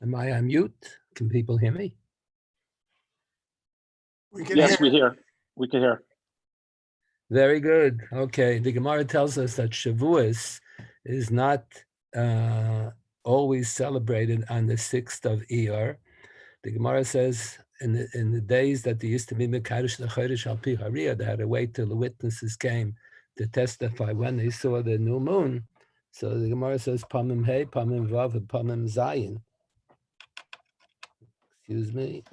Am I on mute? Can people hear me? We can Yes, hear. we can hear. Very good. Okay, the Gemara tells us that Shavuos is not always celebrated on the 6th of Iyar. The Gemara says in the days that they used to be Mekadosh the Chodesh al Pi Hariyah, they had to wait till the witnesses came to testify when they saw the new moon. So the Gemara says Pamim Hey, Pamim Vav, and Pamim Zayin. Excuse me.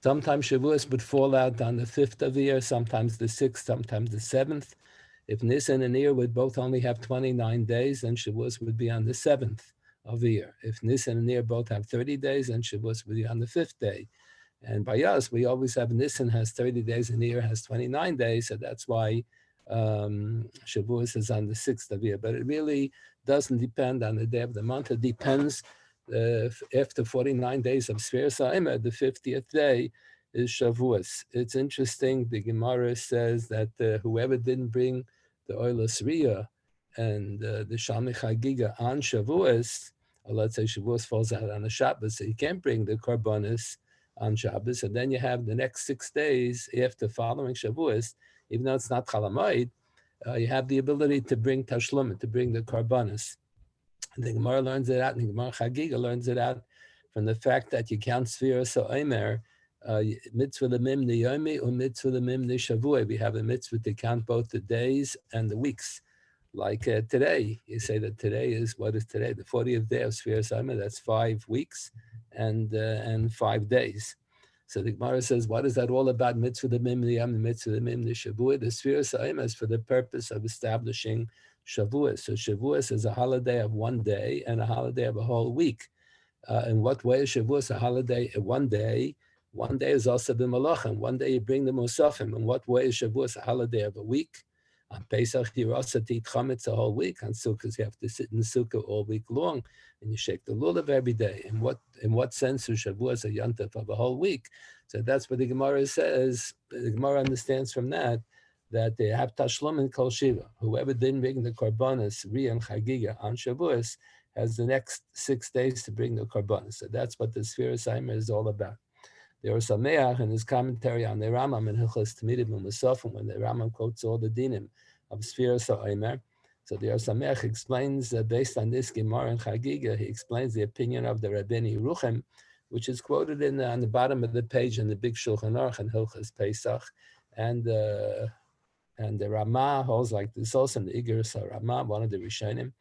Sometimes Shavuos would fall out on the 5th of the year, sometimes the 6th, sometimes the 7th. If Nisan and Iyar would both only have 29 days, then Shavuos would be on the 7th of the year. If Nisan and Iyar both have 30 days, then Shavuos would be on the 5th day. And by us, we always have Nisan has 30 days and Iyar has 29 days, so that's why Shavuos is on the 6th of the year. But it really doesn't depend on the day of the month. It depends after 49 days of Sfiras HaEmer, the 50th day is Shavuos. It's interesting, the Gemara says that whoever didn't bring the Oilas Riyah and the Shalmi Chagiga on Shavuos, or let's say Shavuos falls out on a Shabbos, so you can't bring the Korbanos on Shabbos, and then you have the next 6 days after following Shavuos, even though it's not Chol HaMoed, you have the ability to bring Tashlum, to bring the Korbanos. The Gemara learns it out, and the Gemara Chagiga learns it out from the fact that you count Sfiras HaOmer, mitzvah lemimni yomi or mitzvah lemimni shavua. We have a mitzvah to count both the days and the weeks. Like today, you say that today is, what is today? The 40th day of Sfiras HaOmer, that's 5 weeks and 5 days. So the Gemara says, what is that all about? Mitzvah lemimni yomi, mitzvah lemimni shavua. The Sfiras HaOmer is for the purpose of establishing Shavuos. So Shavuos is a holiday of 1 day and a holiday of a whole week. In what way is Shavuos a holiday? 1 day. 1 day is also b'malachim. 1 day you bring the musafim. In what way is Shavuos a holiday of a week? On Pesach you also eat chametz a whole week. On Sukkot you have to sit in Sukkah all week long, and you shake the lulav every day. In what sense is Shavuos a yontif of a whole week? So that's what the Gemara says. The Gemara understands from that they have tashlum and kol shiva. Whoever didn't bring the korbanos, Riyah and Chagiga on Shavuos, has the next 6 days to bring the korbanos. So that's what the Sfiras HaOmer is all about. There was Sameach in his commentary on the Rambam in Hilchos Tamidim and Musafim, when the Rambam quotes all the dinim of Sfiras HaOmer. So the Sameach explains based on this Gemara and Chagiga, he explains the opinion of the Rabbeinu Yerucham, which is quoted on the bottom of the page in the big Shulchan Aruch and Hilchos Pesach, and the Ramah holds like this also in the Igros Ramah, one of the Rishonim.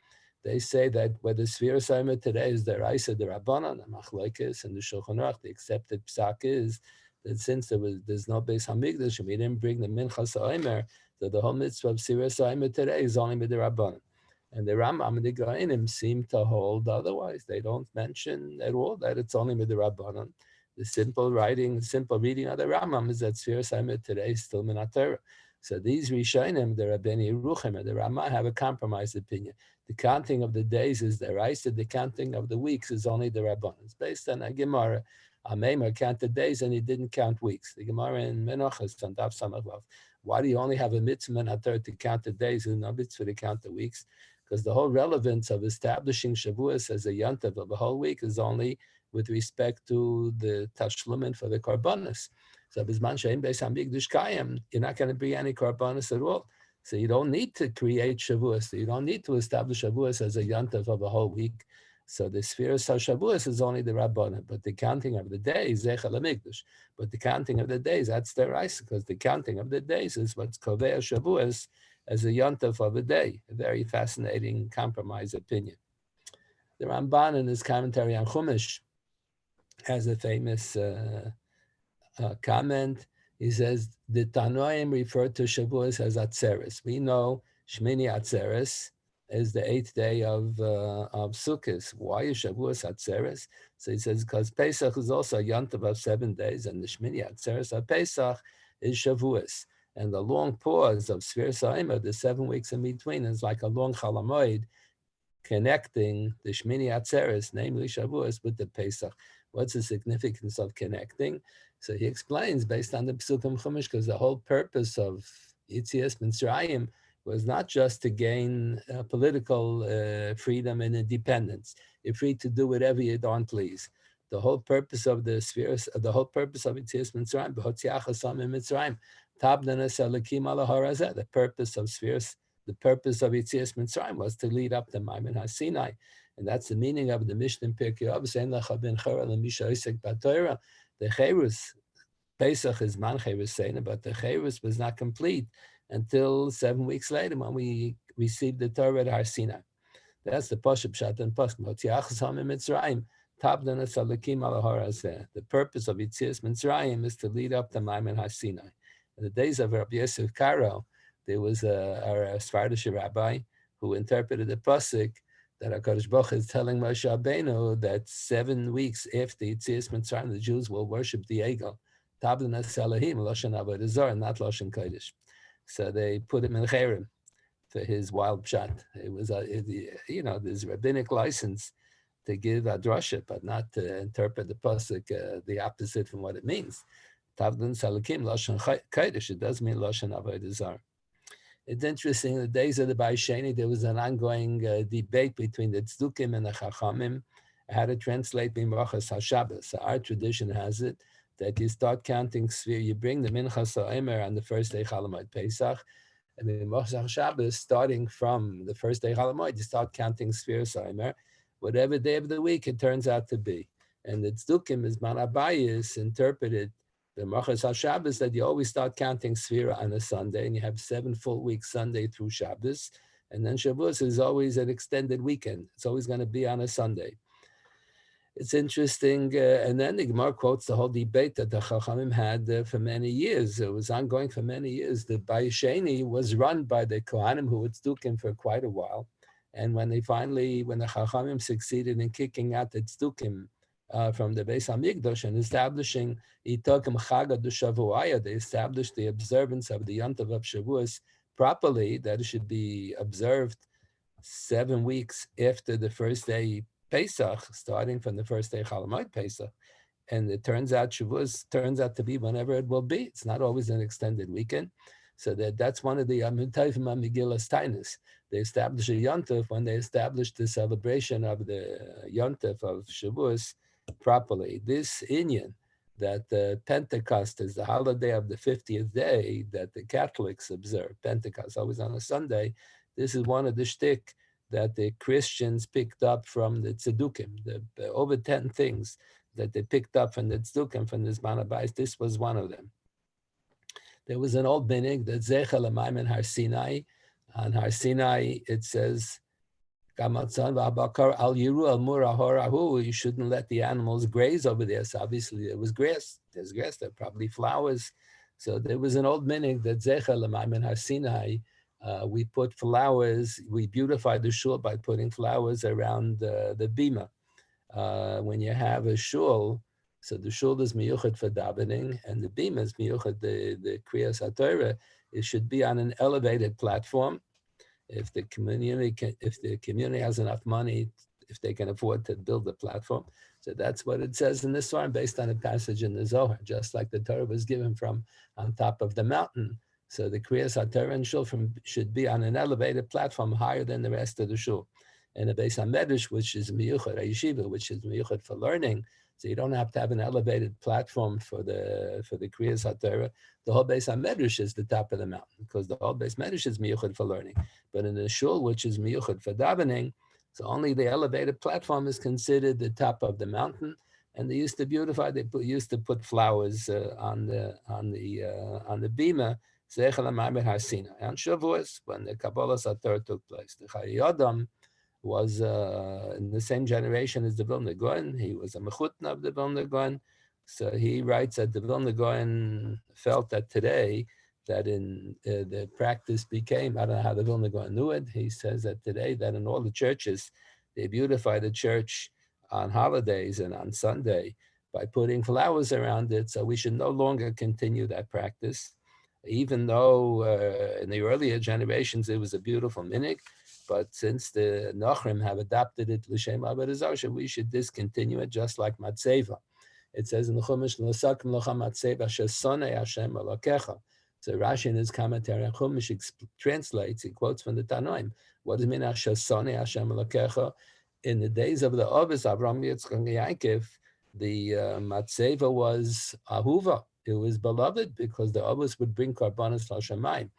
They say that whether Sfiras HaOmer today is the Raisa, the Rabbanan, the Machlokes, and the Shulchan Aruch, the accepted psak is that since there's no Beis Hamikdash and we didn't bring the Minchas HaOmer, so the whole mitzvah of Sfiras HaOmer today is only with the Rabbanan. And the Rambam and the Gaonim seem to hold otherwise. They don't mention at all that it's only with the Rabbanan. The simple reading of the Rambam is that Sfiras HaOmer today is still Minat Torah. So these Rishonim, the Rabbeinu Yerucham and the Ramah, have a compromised opinion. The counting of the days is the Raisa, the counting of the weeks is only the Rabbanan. It's based on a Gemara. Ameimer counted days and he didn't count weeks. The Gemara in Menachos on Daf Samach Vav. Why do you only have a mitzvah and a third to count the days and no mitzvah to count the weeks? Because the whole relevance of establishing Shavuos as a yontif of a whole week is only with respect to the tashlumin for the korbanos. So bisman she'ein beis hamikdash kayim, you're not going to bring any korbanos at all. So you don't need to create Shavuos. You don't need to establish Shavuos as a yontif of a whole week. So the Sfiras HaShavuos is only the Rabbanan, but the counting of the days, Zechel HaMikdash. But the counting of the days, that's the Raisa, because the counting of the days is what's Kovei Shavuos as a yontif of a day. A very fascinating compromise opinion. The Ramban in his commentary on Chumash has a famous comment. He says, the Tanoim refer to Shavuos as Atzeres. We know Shmini Atzeres is the 8th day of Sukkot. Why is Shavuos Atzeres? So he says, because Pesach is also a yontif of 7 days, and the Shmini Atzeres of Pesach is Shavuos. And the long pause of Sfiras HaOmer, the 7 weeks in between, is like a long Chol HaMoed, connecting the Shmini Atzeres, namely Shavuos, with the Pesach. What's the significance of connecting? So he explains based on the Psukim Chumash, because the whole purpose of Yitzias Mitzrayim was not just to gain political freedom and independence. You're free to do whatever you don't please. The whole purpose of the spheres, the whole purpose of Yitzias Mitzrayim, B'Hotziach Hasam Mitzrayim, Tabdanas Elikim Ala Harazeh, the purpose of spheres, the purpose of Yitzias Mitzrayim was to lead up to Maimon HaSinai. And that's the meaning of the Mishnah in Pirkei Avos, Ein Lecha Ben Chora L'Misha Osek B'Torah. The Cherus, Pesach is Man Cherus Seina, but the Cherus was not complete until 7 weeks later when we received the Torah at Har Sinai. That's the Pashup Pshat and Pasuk. Hotziachas Hamim Mitzrayim, Tabdan Asalakim Ala Har Hazeh. The purpose of Yitzias Mitzrayim is to lead up to Maimon Har Sinai. In the days of Rabbi Yosef Karo, there was a Sephardic rabbi who interpreted the Pasuk that HaKadosh Baruch Hu is telling Moshe Rabbeinu that 7 weeks after Yitzias Mitzrayim, the Jews will worship the Egel. Tablan Asalahim, Lashon Avodah Zarah, not Lashon Kodesh. So they put him in Cherem for his wild pshat. It was, there's rabbinic license to give a drasha, but not to interpret the pasuk the opposite from what it means. Tavdun Salakim Lashon Kodesh. It does mean Lashon Avodah Zarah. It's interesting. In the days of the Baisheni, there was an ongoing debate between the Tzdukim and the Chachamim how to translate B'Mrachas HaShabbos. So our tradition has it that you start counting sphere. You bring the Minchas HaOmer on the first day Chalamoid Pesach, and B'Mrachas HaShabbos, starting from the first day Chalamoid, you start counting sphere Omer, whatever day of the week it turns out to be. And the Tzdukim is Manabayis interpreted the Machas HaShabbos that you always start counting Sphira on a Sunday, and you have 7 full weeks, Sunday through Shabbos. And then Shavuos is always an extended weekend. It's always going to be on a Sunday. It's interesting. And then the Gemara quotes the whole debate that the Chachamim had for many years. It was ongoing for many years. The Bayesheni was run by the Kohanim who would Tzdukim for quite a while. And when the Chachamim succeeded in kicking out the Tzdukim from the Beis HaMikdash and establishing Itokim Chagad Shavuaya, they established the observance of the Yontav of Shavuos properly, that it should be observed 7 weeks after the first day Pesach, starting from the first day Chalamoid Pesach. And it turns out Shavuos turns out to be whenever it will be. It's not always an extended weekend. So that's one of the Amutayvim Megillas Tainus. They established a Yontav when they established the celebration of the Yontav of Shavuos properly. This Inyan, that Pentecost is the holiday of the 50th day that the Catholics observe. Pentecost, always on a Sunday. This is one of the shtick that the Christians picked up from the Tzedukim. The over 10 things that they picked up from the Tzedukim, from the Zman HaBayis, this was one of them. There was an old minig that Zecha L'Maimon Har Sinai. On Har Sinai, it says, you shouldn't let the animals graze over there. So obviously there was grass. There's grass. There are probably flowers. So there was an old minig that Zecha L'Maimon Har Sinai. We put flowers. We beautified the shul by putting flowers around the bima. When you have a shul, so the shul is miyuchad for davening, and the bima is miyuchad, the kriyas haTorah. It should be on an elevated platform. If the community has enough money, if they can afford to build a platform. So that's what it says in this one, based on a passage in the Zohar, just like the Torah was given from on top of the mountain. So the kriyas haTorah and shul should be on an elevated platform higher than the rest of the shul. And the Beis HaMedrash, which is miyuchad, a yeshiva, which is miyuchad for learning, so you don't have to have an elevated platform for the kriyas haTorah. The whole Beis HaMedrash is the top of the mountain, because the whole Beis HaMedrash is miyuchad for learning. But in the shul, which is miyuchad for davening, so only the elevated platform is considered the top of the mountain. And they used to beautify. They used to put flowers on the bima. Zecha L'Maimon Har Sinai. On Shavuos, when the Kabbalah Sator took place, the Chayei Adam was in the same generation as the Vilna Gaon. He was a mechutna of the Vilna Gaon. So he writes that the Vilna Gaon felt that today, that in the practice became, I don't know how the Vilna Gaon knew it, he says that today, that in all the churches, they beautify the church on holidays and on Sunday by putting flowers around it. So we should no longer continue that practice. Even though in the earlier generations, it was a beautiful minig, but since the Nochrim have adopted it, L'Shem Avodah Zarah, we should discontinue it, just like Matzeva. It says in the Chumash, "L'sakim locha matzeva shesonei Hashem elokecha." So Rashi in his commentary on Chumash translates, he quotes from the Tanoim. What does it mean, shesonei Hashem elokecha? In the days of the Avos, Avraham, Yitzchak, and Yaakov, the matzeva was ahuva. It was beloved because the Avos would bring karbanos l'Shamayim.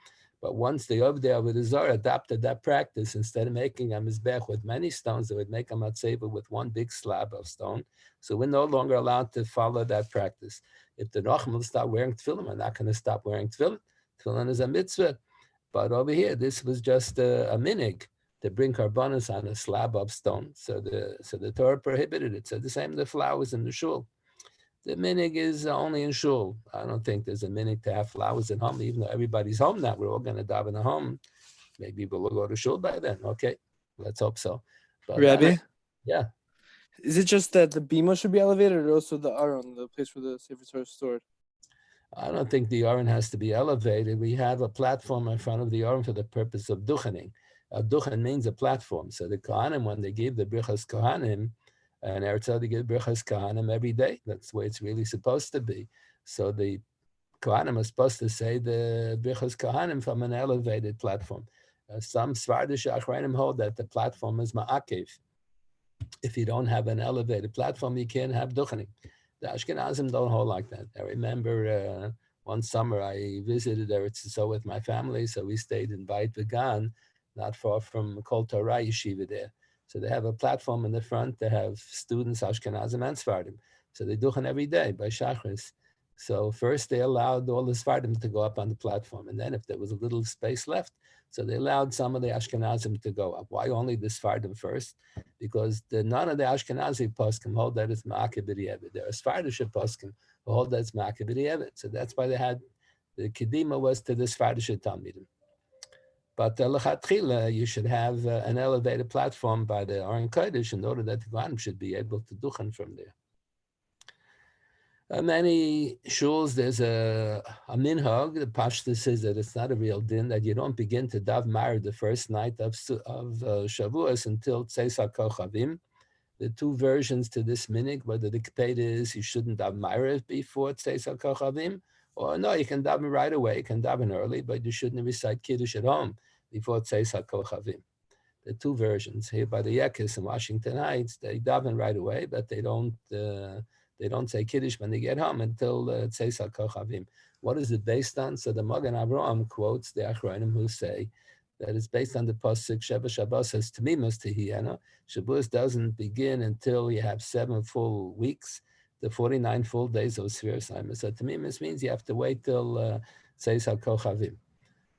But once the Ovdei Avodah Zarah adopted that practice, instead of making a mizbech with many stones, they would make a matzeva with one big slab of stone. So we're no longer allowed to follow that practice. If the Rachman will stop wearing tefillin, we're not going to stop wearing tefillin. Tefillin is a mitzvah. But over here, this was just a minig to bring karbanos on a slab of stone. So the Torah prohibited it. So the same the flowers in the shul. The minig is only in shul. I don't think there's a minig to have flowers at home, even though everybody's home now. We're all going to daven at home. Maybe we'll go to shul by then. Okay, let's hope so. But Rabbi? Yeah. Is it just that the bima should be elevated, or also the aron, the place where the Sefer Torah is stored? I don't think the aron has to be elevated. We have a platform in front of the aron for the purpose of duchening. A duchen means a platform. So the Kohanim, when they give the brichas Kohanim, and Eretz Yisrael, they give brichas Kohanim every day. That's the way it's really supposed to be. So the Kohanim are supposed to say the brichas Kohanim from an elevated platform. Some Svardish Achreinim hold that the platform is ma'akev. If you don't have an elevated platform, you can't have duchening. The Ashkenazim don't hold like that. I remember one summer I visited Eretz Yisrael with my family, so we stayed in Beit Vegan, not far from Kol Torah Yeshiva there. So they have a platform in the front. They have students, Ashkenazim and Sfardim. So they duchen every day by Shachris. So first they allowed all the Sfardim to go up on the platform. And then if there was a little space left, so they allowed some of the Ashkenazim to go up. Why only the Sfardim first? Because none of the Ashkenazi poskim hold that it's Ma'akeh b'di'evet. There are Sfardish poskim who hold that it's Ma'akeh b'di'evet. So that's why they had, the Kedima was to the Sfardish Talmidim. But lechatchila, you should have an elevated platform by the Aron Kodesh in order that the Kohanim should be able to duchen from there. Many shuls, there's a minhag. The Pashta says that it's not a real din, that you don't begin to dav married the first night of Shavuos until Tzeis HaKochavim. The two versions to this minig, whether the Kpeda is you shouldn't dav married before Tzeis HaKochavim, or no, you can daven right away, you can daven early, but you shouldn't recite Kiddush at home before Tzeis HaKochavim. The two versions here by the Yekis in Washington Heights, they daven right away, but they don't say Kiddush when they get home until Tzeis HaKochavim. What is it based on? So the Magen Avraham quotes the Achronim who say that it's based on the Pasuk Sheva Shabbos says Tamimus Tehiyana. Shabbos doesn't begin until you have 7 full weeks, the 49 full days of Sfiras Haimah. So Tamimus means you have to wait till Tzeis HaKochavim.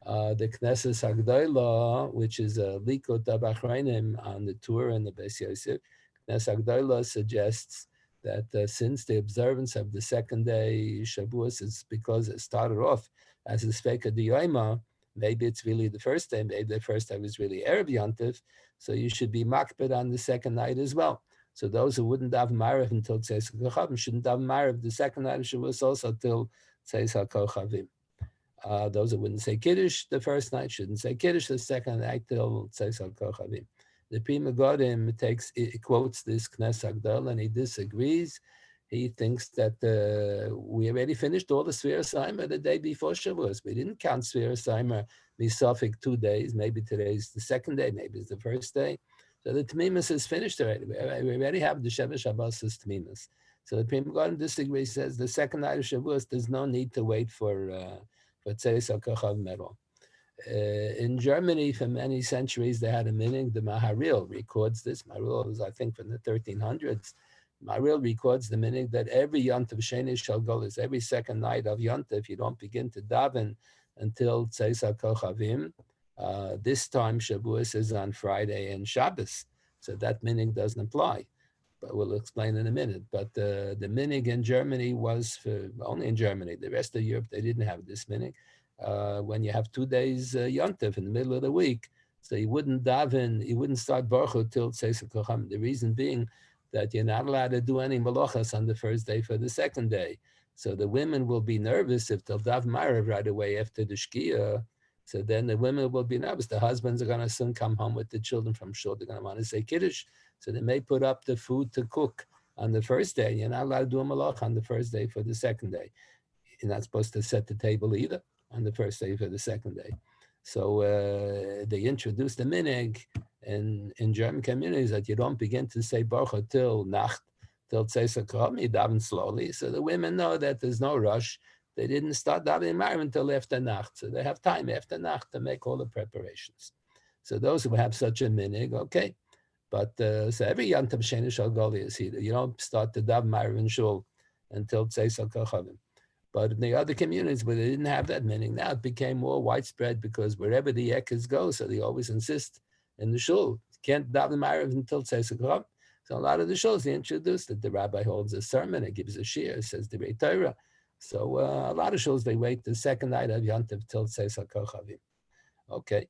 The Knesset Hagdolah, which is a Likut Achronim on the tour in the Beis Yosef, Knesset Hagdolah suggests that since the observance of the second day Shavuos is because it started off as a Sfeika D'Yoyma, maybe it's really the first day, maybe the first day was really Erev Yontif, so you should be makbid on the second night as well. So those who wouldn't daven Ma'ariv until Tzeis HaKochavim shouldn't daven Ma'ariv the second night of Shavuos also till Tzeis HaKochavim. Those who wouldn't say Kiddush the first night shouldn't say Kiddush the second night till Tzeis HaKochavim. The Prima Godim quotes this Knesset Hagdolah and he disagrees. He thinks that we already finished all the Sfiras Haimah the day before Shavuos. We didn't count Sfiras Haimah misafik 2 days. Maybe today's the second day, maybe it's the first day. So the Tamimus is finished already. We already have the Sheva Shabbos as Tamimus. So the Prima Godim disagrees, says the second night of Shavuos, there's no need to wait for Tzeis HaKochavim at all. In Germany, for many centuries, they had a meaning. The Maharil records this. Maharil was, I think, from the 1300s. Maharil records the meaning that every Yontif Sheni Shel Golis, every second night of Yontif, you don't begin to daven until Tzeis HaKochavim. This time, Shavuos is on Friday and Shabbos, so that meaning doesn't apply. But we'll explain in a minute. But the minig in Germany was only in Germany. The rest of Europe, they didn't have this minig. When you have 2 days Yontif in the middle of the week, so you wouldn't daven, you wouldn't start Baruch till Tzeis HaKochavim. The reason being that you're not allowed to do any malachas on the first day for the second day. So the women will be nervous if they'll daven Ma'ariv right away after the Shkia. So then the women will be nervous. The husbands are going to soon come home with the children from shul. They're going to want to say Kiddush. So they may put up the food to cook on the first day. You're not allowed to do a malach on the first day for the second day. You're not supposed to set the table either on the first day for the second day. So they introduced the minig in German communities that you don't begin to say bracha till Nacht, till Tzeiser Kram, you daven slowly. So the women know that there's no rush. They didn't start davening Ma'ariv until after Nacht. So they have time after Nacht to make all the preparations. So those who have such a minig, okay. But so every Yantav Sheni Shal Goli is here. You don't start to daven Ma'ariv in Shul until Tzeiser Kachavim. But in the other communities where they didn't have that meaning, now it became more widespread because wherever the ekes go, so they always insist in the shul, you can't daven Ma'ariv until Tzeiser Kachavim. So a lot of the shuls, they introduced that the rabbi holds a sermon, it gives a shir, says the Beit Torah. So a lot of shuls, they wait the second night of Yantav till Tzeiser Kachavim. Okay.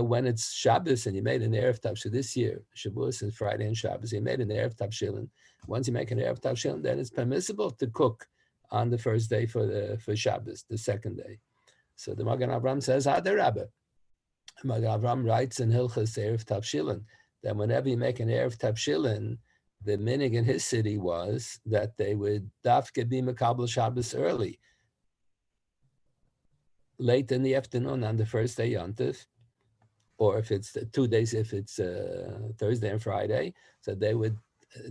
When it's Shabbos and you made an Erev Tavshil this year, Shavuos is Friday and Shabbos, you made an Erev Tavshilin. Once you make an Erev Tavshilin, then it's permissible to cook on the first day for Shabbos, the second day. So the Magen Avraham says, Adarabba. Magen Avraham writes in Hilchas Erev Tavshilin that whenever you make an Erev Tavshilin, the minig in his city was that they would dafke be Mekabel Shabbos early, late in the afternoon on the first day Yontif, or if it's 2 days, if it's Thursday and Friday, so they would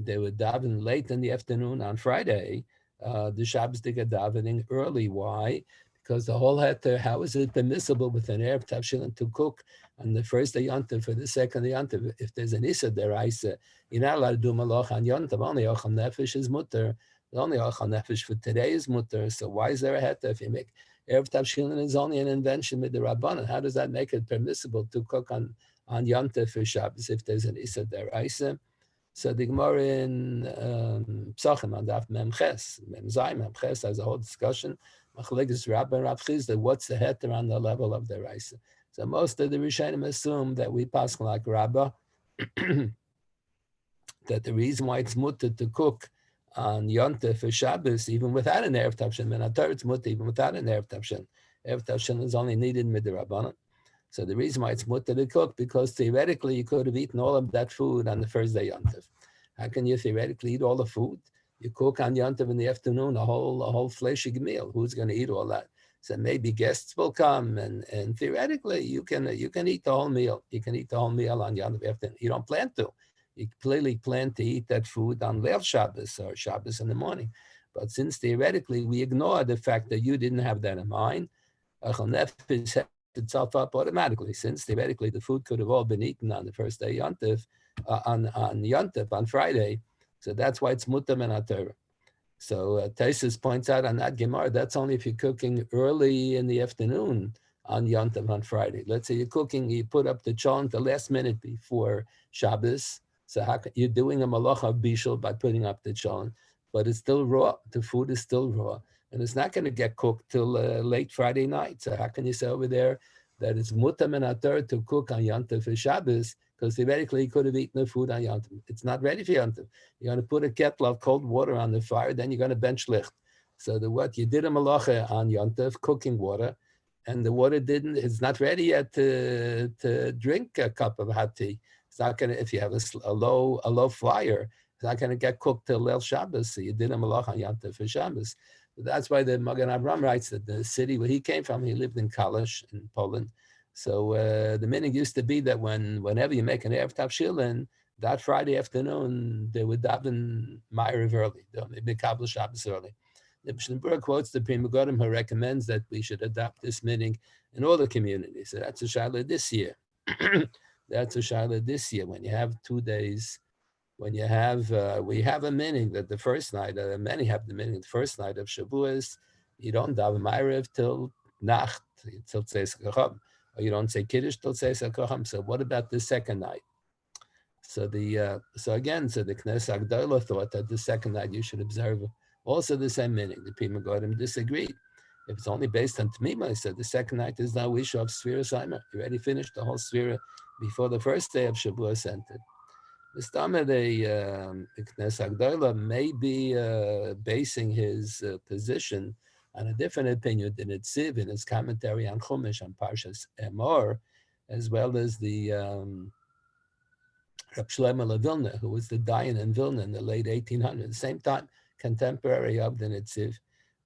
daven late in the afternoon on Friday. The Shabbos they get davening early. Why? Because the whole heter, how is it permissible with an Erev Tavshilin to cook on the first day Yontif for the second day Yontif? If there's an Issa deraisa, you're not allowed to do malach on Yontif. Only Ochel Nefesh is mutter. Only Ochel Nefesh for today is mutter. So why is there a heter if you make Erev Tavshilin is only an invention with the Rabbanan? How does that make it permissible to cook on Yontif for Shabbos if there's an Issa deraisa? So the Gemara in Psachim on Daf Mem Ches, Mem Zayim, Mem Ches has a whole discussion. Machlekes Rabba and Rav Chizda, what's the heter on the level of the Raisa? So most of the Rishonim assume that we pass like Rabba, that the reason why it's mutter to cook on Yontif for Shabbos, even without an Erev Tavshin, and I it's mutter even without an Erev Tavshin. Erev Tavshin is only needed mid Rabbanan. So the reason why it's mutter to cook, because theoretically you could have eaten all of that food on the first day Yontif. How can you theoretically eat all the food? You cook on Yontif in the afternoon, a whole fleshy meal. Who's going to eat all that? So maybe guests will come, and theoretically you can eat the whole meal. You can eat the whole meal on Yontif afternoon. You don't plan to. You clearly plan to eat that food on Leil Shabbos or Shabbos in the morning. But since theoretically we ignore the fact that you didn't have that in mind, Achal Nefesh set itself up automatically. Since theoretically the food could have all been eaten on the first day Yontif, on Yontif, on Friday. So that's why it's mutam and Torah. So Taisus points out on that Gemara, that's only if you're cooking early in the afternoon on Yontif on Friday. Let's say you're cooking, you put up the cholent the last minute before Shabbos. So you're doing a malacha of bishul by putting up the cholent, but it's still raw. The food is still raw, and it's not going to get cooked till late Friday night. So how can you say over there that it's mutam and atar to cook on Yontif for Shabbos? Because theoretically you could have eaten the food on Yontif. It's not ready for Yontif. You're going to put a kettle of cold water on the fire, then you're going to bench licht. So you did a malacha on Yontif, cooking water, and the water it's not ready yet to drink a cup of hot tea. It's not going to, if you have a low flyer, it's not going to get cooked till Leil Shabbos. So you did a malach on Yontif for Shabbos. That's why the Magen Avraham writes that the city where he came from, he lived in Kalisz in Poland. So the meaning used to be that whenever you make an Erev Tavshilin, that Friday afternoon, they would daven Ma'ariv early. They'll make Kabbalah Shabbos early. The Mishnah Berurah quotes the Pri Megadim who recommends that we should adopt this meaning in all the communities. So that's a shaila this year. That's a shaila this year. When you have 2 days, when you have, we have a meaning that the first night, many have the meaning the first night of Shavuos, you don't daven Ma'ariv till Nacht, till Tzeiser Kachavim, or you don't say Kiddush till Tzeiser Kachavim. So what about the second night? So the Knesset Agdola thought that the second night you should observe also the same meaning. The Pri Megadim disagreed. If it's only based on Tmima, he said the second night is now Isha of Sfira Saimer. You already finished the whole Sfira before the first day of Shavuos entered. Mistama, the Knesset Agdola may be basing his position on a different opinion than Itziv in his commentary on Chumash on Parshas Emor, as well as the Reb Shlomo Vilna, who was the Dayan in Vilna in the late 1800s, the same time, contemporary of the Nitziv.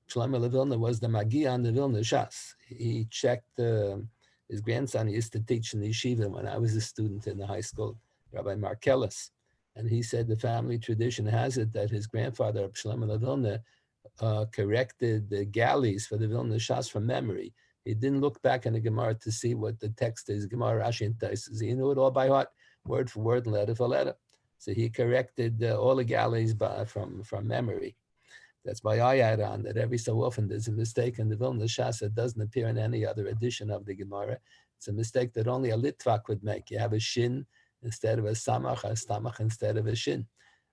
Shlomo Vilna was the Magi on the Vilna Shas. He checked his grandson. He used to teach in the yeshiva when I was a student in the high school, Rabbi Markellis. And he said the family tradition has it that his grandfather, Reb Shlomo Vilna, corrected the galleys for the Vilna Shas from memory. He didn't look back in the Gemara to see what the text is, Gemara, Rashi, and Taisus. He knew it all by heart, word for word, letter for letter. So he corrected all the galleys from memory. That's why I add on that every so often there's a mistake in the Vilna Shas that doesn't appear in any other edition of the Gemara. It's a mistake that only a Litvak would make. You have a shin instead of a stamach instead of a shin.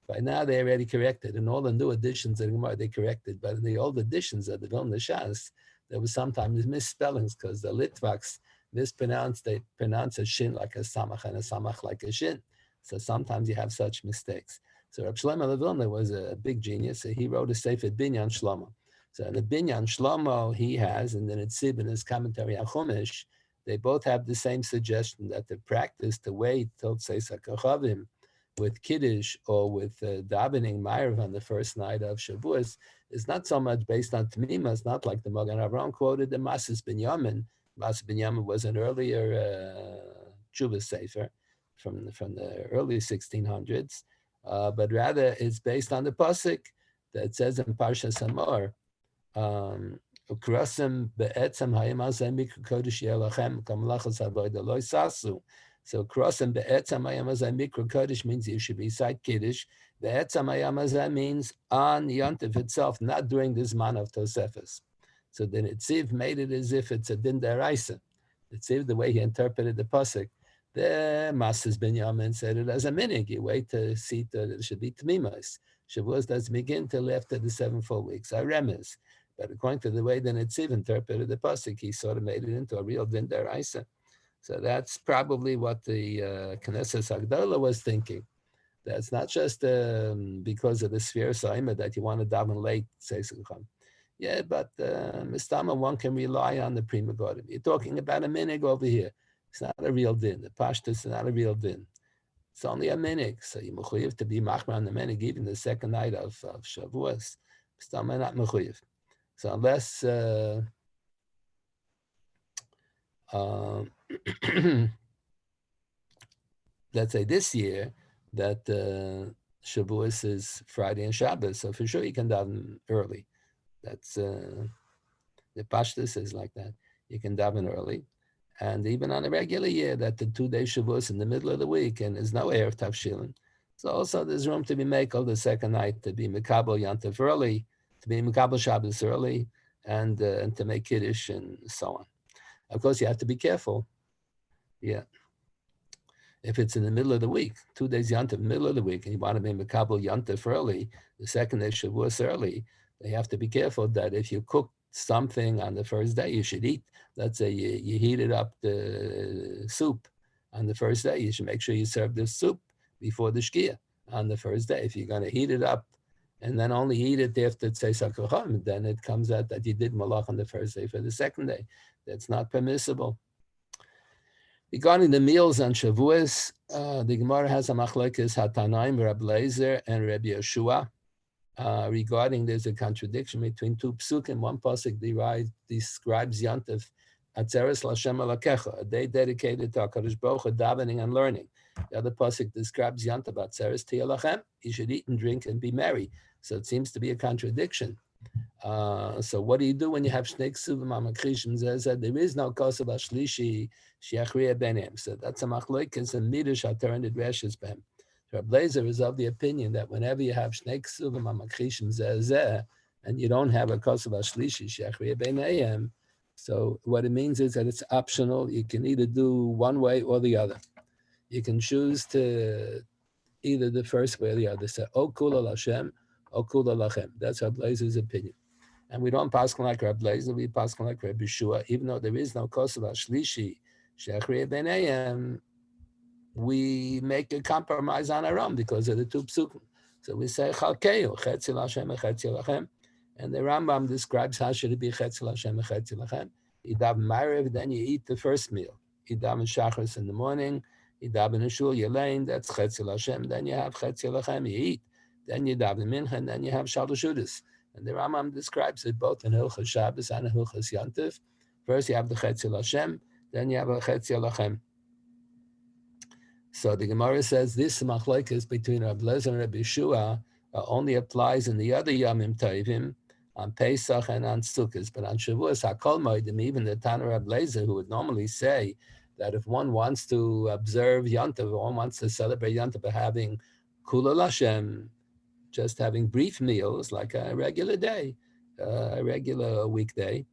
By now they already corrected. In all the new editions of the Gemara, they corrected. But in the old editions of the Vilna Shas, there was sometimes misspellings because the Litvaks mispronounced, they pronounce a shin like a samach and a samach like a shin. So sometimes you have such mistakes. So Reb Shlomo Vilna was a big genius. So he wrote a sefer Binyan Shlomo. So in the Binyan Shlomo he has, and then it's Sib in his commentary on Chumash, they both have the same suggestion that the practice to wait till Tzeis HaKochavim with Kiddush or with davening Ma'ariv on the first night of Shavuos is not so much based on Tamima. It's not like the Magen Avraham quoted the Masas Binyamin. Masas Binyamin was an earlier Tshuva Sefer from the early 1600s, but rather it's based on the pasuk that says in Parshas Hamor, Ukrasim be'etzem hayim azeh mikra kodesh yelachem kamlachas avodah lo sasu. So Krosim be'etzem hayim azeh mikra kodesh means you should recite Kiddush. Be'etzem hayim azeh means on Yontif itself, not during this man of Tosefes. So the Nitziv made it as if it's a din deraisa. Nitziv, the way he interpreted the pasuk, the Masas Binyamin said it as a minig. You wait to see that it should be Tmimas. Shavuos doesn't begin till after the 7 full weeks. I remez. But according to the way the Nitziv interpreted the pasuk, he sort of made it into a real din deraisa. So that's probably what the Knesset Hagdolah was thinking. That's not just because of the sphere Saima that you want to daven late, says Chacham. Yeah, but Mistama, one can rely on the Prima Godim. You're talking about a minig over here. It's not a real din. The Pashtus is not a real din. It's only a minig. So you're mechuyev to be machmer on the minig even the second night of Shavuos. Mistama not mechuyev. So unless let's say this year that Shavuos is Friday and Shabbos, so for sure you can daven early. That's the Pashtus is like that. You can daven early, and even on a regular year that the 2 day Shavuos in the middle of the week and there's no Erev Tavshilin. So also there's room to be makel the second night to be Mekabel Yantav early, to be Mekabel Shabbos early, and to make Kiddush and so on. Of course, you have to be careful. Yeah. If it's in the middle of the week, 2 days Yantav, middle of the week, and you want to be Mekabel Yantav early, the second day Shavuos early, you have to be careful that if you cook something on the first day, you should eat. Let's say you heated up the soup on the first day, you should make sure you serve the soup before the shkia on the first day. If you're going to heat it up and then only eat it after Tzeis HaKochavim, then it comes out that you did malach on the first day for the second day. That's not permissible. Regarding the meals on Shavuos, the Gemara has a machlekes Hatanaim, Reb Leizer, and Reb Yeshua. Regarding there's a contradiction between two psukim. One pasuk describes Yantav Atzeres L'Hashem Elokecha, a day dedicated to HaKadosh Baruch Hu, davening and learning. The other pasuk describes Yantav Atzeres Tiyelachem. You should eat and drink and be merry. So it seems to be a contradiction. So what do you do when you have Shnei Ksuvim HaMakrishim? There is no Kosev HaShlishi Sheachriya Benem. So that's a machlokes and midrash HaTorah Reshes Behem. Reb Leizer is of the opinion that whenever you have Shnei Ksuvim HaMakrishim Zeh and you don't have a Kosev HaShlishi Sheachriya Benem, so what it means is that it's optional. You can either do one way or the other. You can choose to either the first way or the other. Say, O Kula Lashem, O Kula Lachem. That's Reb Leizer's opinion. And we don't pass like Reb Leizer, we pass like Reb Yeshua. Even though there is no Kosev HaShlishi Sheachriya Benem, we make a compromise on our own because of the two psukim. So we say Chalkeu, Chetzi L'Hashem, Chetzi Lachem. And the Rambam describes how should it be Chetzi L'Hashem, Chetzi Lachem. You daven Ma'ariv, then you eat the first meal. You daven Shachris in the morning, You daven in shul, you lane, that's Chetzel Hashem. Then you have Chetzel Hashem, you eat. Then you daven mincha, and then you have Shalashudas. And the Rambam describes it both in Hilchas Shabbos and in Hilchas Yantif. First you have the Chetzel Hashem, then you have a Chetzel Hashem. So the Gemara says this machlokes between Rabbi Lezer and Rabbi Yeshua only applies in the other Yamim Tovim, on Pesach and on Sukkot, but on Shavuos Hakol Moedim, even the Tana Rabbi Lezer, who would normally say that if one wants to observe Yantav, one wants to celebrate Yantav by having Kulal Hashem, just having brief meals like a regular day, a regular weekday.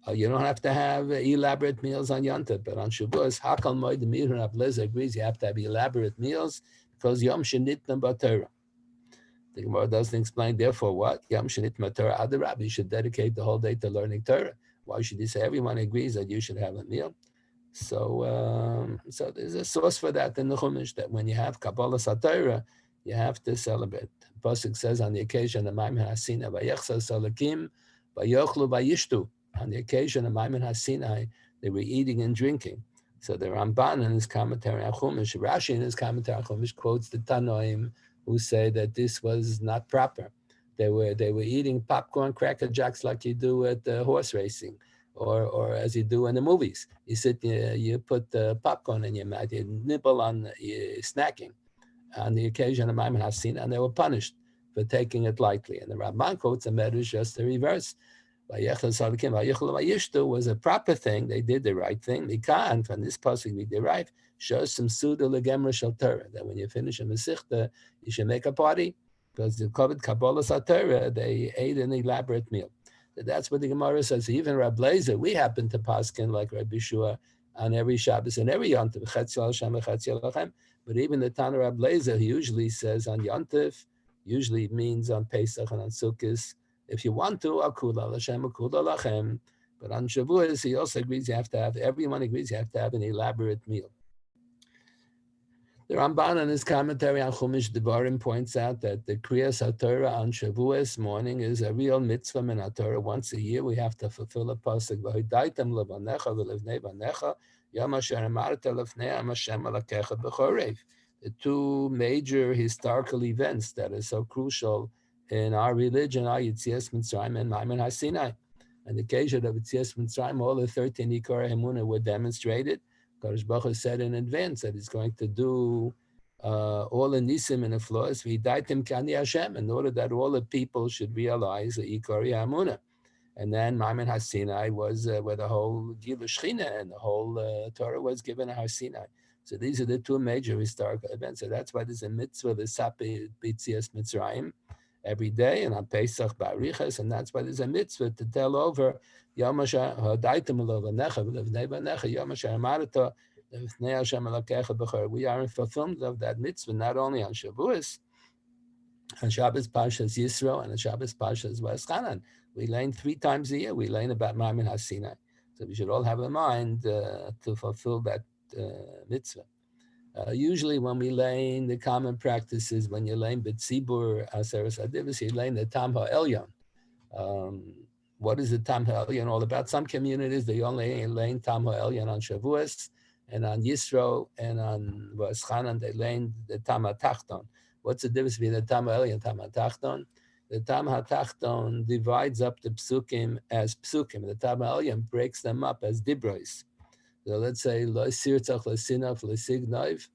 You don't have to have elaborate meals on Yantav, but on Shavuos, Hakal Moedim, even Rabbi Lezer agrees you have to have elaborate meals because Yom Shenitna B'Torah. The Gemara doesn't explain, therefore, what? Yom Shenitna Torah Adarab, you should dedicate the whole day to learning Torah. Why should you say everyone agrees that you should have a meal? So there's a source for that in the Chumash, that when you have Kabbalah Satorah, you have to celebrate. Pasuk says on the occasion of Maimin Hasina, Vayechsa Salakim, Vayochlu Vayishtu. On the occasion of Maimin Hasinai, they were eating and drinking. So the Ramban in his commentary on Chumash, Rashi in his commentary on Chumash quotes the Tanoim who say that this was not proper. They were eating popcorn, cracker jacks like you do at horse racing, or as you do in the movies. You sit, you put popcorn in your mouth, you nibble on, snacking on the occasion of Maimin Hasinai, and they were punished for taking it lightly. And the Ramban quotes a medrash just the reverse. Was a proper thing. They did the right thing. Mikan, from this pasuk we derive, shows some suda legemra shel Torah, that when you finish a Masechta, you should make a party, because the Kabbalah Torah, they ate an elaborate meal. So that's what the Gemara says. Even Rabbi Lezer, we happen to paskin like Rabbi Yeshua on every Shabbos and every Yontif, Chetzel Hashem, Chetzel Hashem. But even the Tana Rabbi Lezer, he usually says on Yontif, usually means on Pesach and on Sukkot. If you want to, Akula Hashem, Akula Lachem. But on Shavuos, he also agrees you have to have, everyone agrees you have to have an elaborate meal. The Ramban in his commentary on Chumash Devarim points out that the Kriyas HaTorah on Shavuos morning is a real mitzvah in HaTorah. Once a year, we have to fulfill a pasuk. V'hidaitem levanecha v'levnei vanecha yom asher amarta lefnei Hashem alakecha b'chorev. The two major historical events that are so crucial in our religion are Yetzias Mitzrayim and Maimin Hasinai. And the occasion of Yetzias Mitzrayim, all the 13 Ikar Emunah were demonstrated. Kadosh Baruch Hu said in advance that he's going to do all the nisim and the flaws, v'hidaitem k'ani Hashem, in order that all the people should realize the Ikar Emunah. And then Maimin Hasinai was where the whole Gilu Shechina and the whole Torah was given a Har Sinai. So these are the two major historical events. So that's why there's a mitzvah, the Sapi B'Tzias Mitzrayim, every day, and on Pesach Barichas, and that's why there's a mitzvah to tell over Yom Hashem Hadaitem Levanecha V'Levnei Vanecha Yom Hashem Amarta Lefnei Hashem Alakecha B'Chor. We are in fulfillment of that mitzvah not only on Shavuos, on Shabbos Parshas Yisro, and on Shabbos Parshas Vayeschanan. We learn 3 times a year. We learn about Maimin Hasinai. So we should all have in mind to fulfill that mitzvah. Usually when we learn, the common practice is when you learn B'tzibur Aseres Adivus, you learn the Tam HaElyon. What is the Tam HaElyon all about? Some communities, they only learn Tam HaElyon on Shavuos, and on Yisro, and on V'Eschanan, they learn the Tam HaTachton. What's the difference between the Tam HaElyon and Tam HaTachton? The Tam HaTachton divides up the psukim as psukim. The Tam HaElyon breaks them up as dibros. So let's say Lo Sirtzach, Lo Sinaf, Lo Signov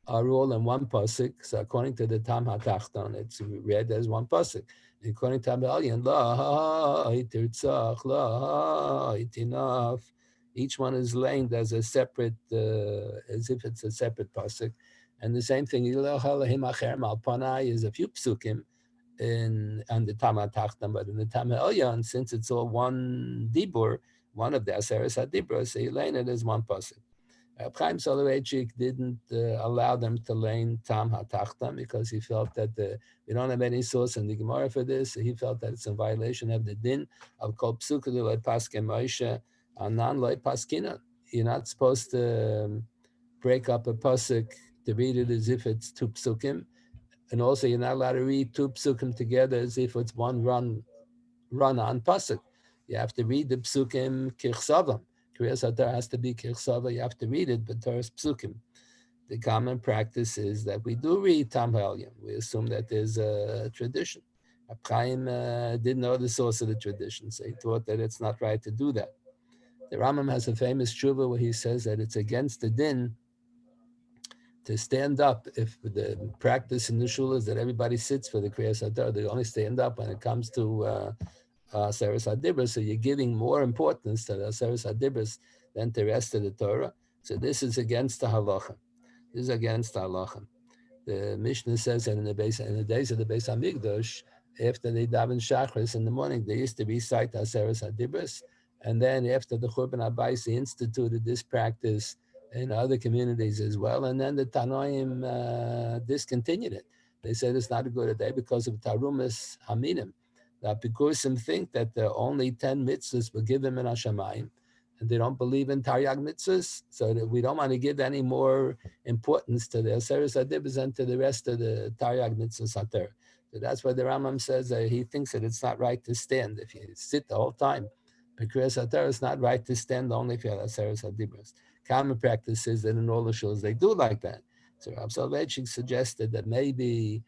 are all in one pasuk. So according to the Tam HaTachton, it's read as one pasuk. According to Tam HaElyon, La Tirtzach, La Itinaf, each one is learned as a separate, as if it's a separate pasuk. And the same thing, Ilach Elohim Acher Malpanai is a few psukim on the Tam HaTachton, but in the Tam HaElyon, since it's all one dibur, one of the Aseres HaDibros, so you learn it as one pasuk. Chaim Soloveitchik didn't allow them to learn Tam HaTachton because he felt that we don't have any source in the Gemara for this. So he felt that it's in violation of the din of Kol Psuka Lo Paskin Moshe Anan Lo Paskinan. You're not supposed to break up a pasuk to read it as if it's 2 psukim, and also you're not allowed to read 2 psukim together as if it's one run on pasuk. You have to read the psukim kirchsavam. Kriyas HaTorah has to be kirchsava. You have to read it, but Torah's psukim. the common practice is that we do read Tam Ha'elyon. We assume that there's a tradition. Reb Chaim didn't know the source of the tradition, so he thought that it's not right to do that. The Rambam has a famous tshuva where he says that it's against the din to stand up if the practice in the shul is that everybody sits for the Kriyas HaTorah. They only stand up when it comes to Seres HaDibros, so you're giving more importance to the Seres HaDibros than to the rest of the Torah. So this is against the halacha. This is against the halacha. The Mishnah says that in the days of the Beis Hamikdash, after they daven Shachris in the morning, they used to recite Seres HaDibros, and then after the Churban Abayis, they instituted this practice in other communities as well, and then the Tanoim discontinued it. They said it's not a good day because of Tarumas Haminim. The Apikusim think that the only 10 mitzvahs were given in Hashemayim, and they don't believe in Taryag mitzvahs, so that we don't want to give any more importance to the Seres HaDibros and to the rest of the Taryag mitzvahs HaTorah. So that's why the Rambam says that he thinks that it's not right to stand if you sit the whole time. Because HaTorah is not right to stand only if you have Seres HaDibros. Common practice is that in all the shuls they do like that. So Rav Soloveitchik suggested that maybe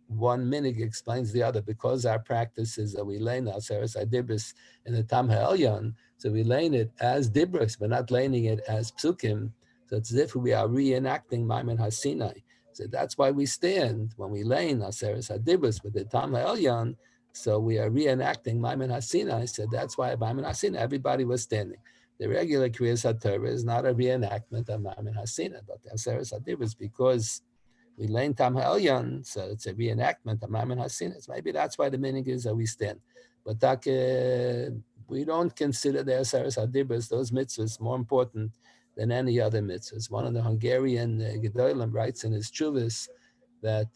one minig explains the other, because our practice is that we learn our Seres HaDibros in the Tam Ha'elyon, so we learn it as Dibros, but not learning it as Psukim. So it's as if we are reenacting Maimon HaSinai. So that's why we stand when we learn our Seres HaDibros with the Tam Ha'elyon. So we are reenacting Maimon HaSinai. So that's why Maimon HaSinai, everybody was standing. The regular Kriyas HaTorah is not a reenactment of Maimon HaSinai, but the Seres HaDibros, because we learn Tam Ha'elyon, so it's a reenactment of Maimon HaSinai. Maybe that's why the meaning is that we stand. But we don't consider the Seres HaDibros, those mitzvahs, more important than any other mitzvahs. One of the Hungarian Gedolim writes in his Chuvas that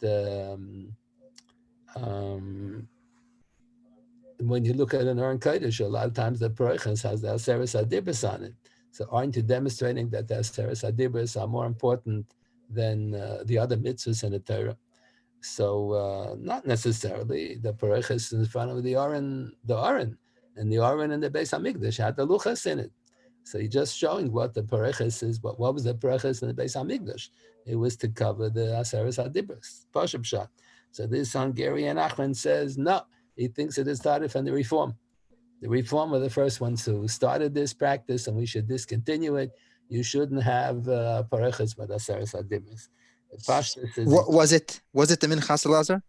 when you look at an Aron Kodesh, a lot of times the Parochas has the Seres HaDibros on it. So aren't you demonstrating that the Seres HaDibros are more important than the other mitzvahs in the Torah? So not necessarily. The Parochas in front of the Aron, and the Aron and the Beis Hamikdash had the Luchas in it. So you're just showing what the Parochas is. What was the Parochas in the Beis Hamikdash? It was to cover the Seres HaDibros, Pashup Shot. So this Hungarian Achman says no. He thinks it is started from the Reform. The Reform were the first ones who started this practice, and we should discontinue it. You shouldn't have Parochas with Seres HaDibros. Was it the Minchas Elazar?